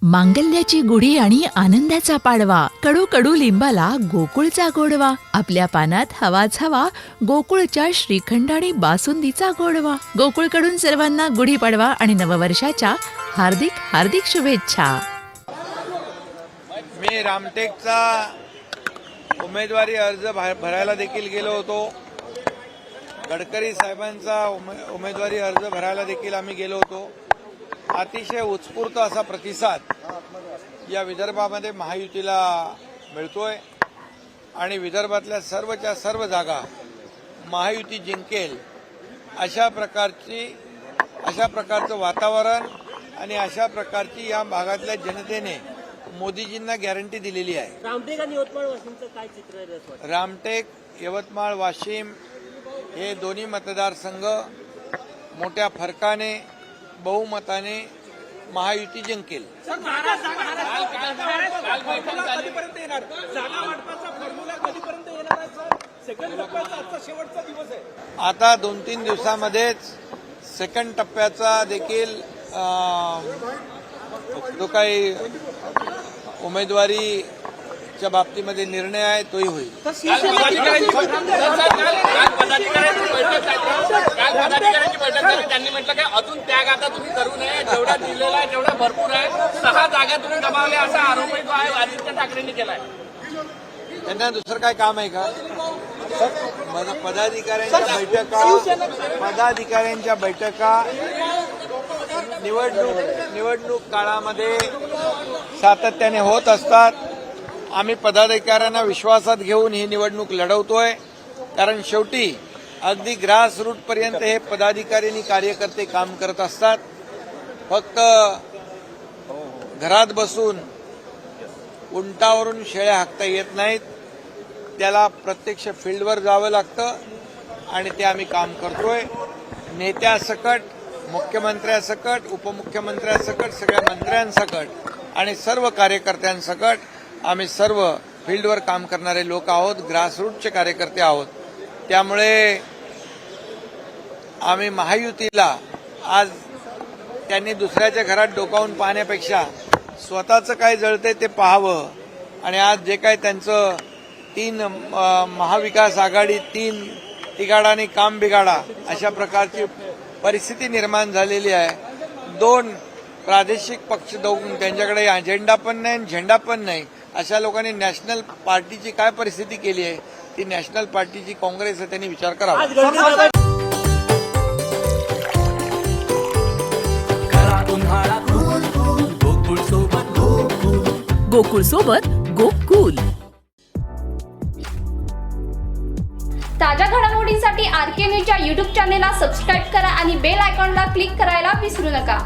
मांगल्याची गुढी आणि आनंदाचा पाडवा, कडू कडू लिंबाला गोकुळचा गोडवा, आपल्या पानात हवाच हवा गोकुळच्या श्रीखंड आणि बासुंदीचा गोडवा. गोकुळकडून सर्वांना गुढीपाडवा आणि नववर्षाच्या हार्दिक हार्दिक शुभेच्छा. मी रामटेकचा उमेदवारी अर्ज भरायला देखील गेलो होतो. गडकरी साहेबांचा उमेदवारी अर्ज भरायला देखील आम्ही गेलो होतो. अतिशय उत्स्फूर्त असा प्रतिसाद या विदर्भामध्ये महायुतीला मिळतोय आणि विदर्भातल्या सर्वच्या सर्व जागा महायुती जिंकेल अशा प्रकारचं वातावरण आणि अशा प्रकारची या भागातल्या जनतेने मोदीजींना गॅरंटी दिलेली आहे. रामटेक आणि यवतमाळ वाशिमचं काय चित्र आहे? रामटेक, यवतमाळ, वाशिम हे दोन्ही मतदारसंघ मोठ्या फरकाने बहुमताने महायुती जिंकेल. आता 2-3 दिवसामध्येच सेकंड टप्प्याचा देखील जो काही उमेदवारीच्या बाबतीमध्ये निर्णय आहे तोही होईल. त्यांनी म्हटलं की अजून त्याग आता तुम्ही करू नये, जेवढा दिलेला आहे तेवढा भरपूर आहे. 6 जागा तुम्ही गमावल्या असा आरोपही जो आहे आदित्य ठाकरेंनी केलाय. त्यांना दुसरं काय काम आहे का? पदाधिकाऱ्यांच्या बैठका निवडणूक काळामध्ये सातत्याने होत असतात. आम्ही पदाधिकाऱ्यांना विश्वासात घेऊन ही निवडणूक लढवतोय, कारण शेवटी अगदी ग्रासरूट पर्यंत हे पदाधिकारी आणि कार्यकर्ते काम करत असतात. फक्त घरात बसून उंटावरून शेळ्या हाकता येत नाहीत. त्याला प्रत्यक्ष फील्डवर जावं लागतं आणि ते आम्ही काम करतोय. नेत्यासकट, मुख्यमंत्र्यासकट, उपमुख्यमंत्र्यासकट, सगळ्या मंत्र्यांसकट आणि सर्व कार्यकर्त्यांसकट आम्ही सर्व फील्डवर काम करणारे लोक आहोत, ग्रासरूटचे कार्यकर्ते आहोत. त्यामुळे आम्ही महायुतीला आज त्यांनी दुसऱ्याच्या घरात डोकावून पाहण्यापेक्षा स्वतःचं काय जळतंय ते पाहावं. आणि आज जे काय त्यांचं 3 महाविकास आघाडी 3 तिघाडाने काम बिघाडा अशा प्रकारची परिस्थिती निर्माण झालेली आहे. 2 प्रादेशिक पक्ष त्यांच्याकडे अजेंडा पण नाही, झेंडा पण नाही. अशा लोकांनी नॅशनल पार्टीची काय परिस्थिती केली आहे, ती नॅशनल पार्टीची काँग्रेस आहे, त्यांनी विचार करावा. गोकुळ सोबत गोकुल. ताज्या घडामोडींसाठी आरके न्यूजच्या YouTube चॅनेलला सबस्क्राईब करा आणि बेल आयकॉनला क्लिक करायला विसरू नका.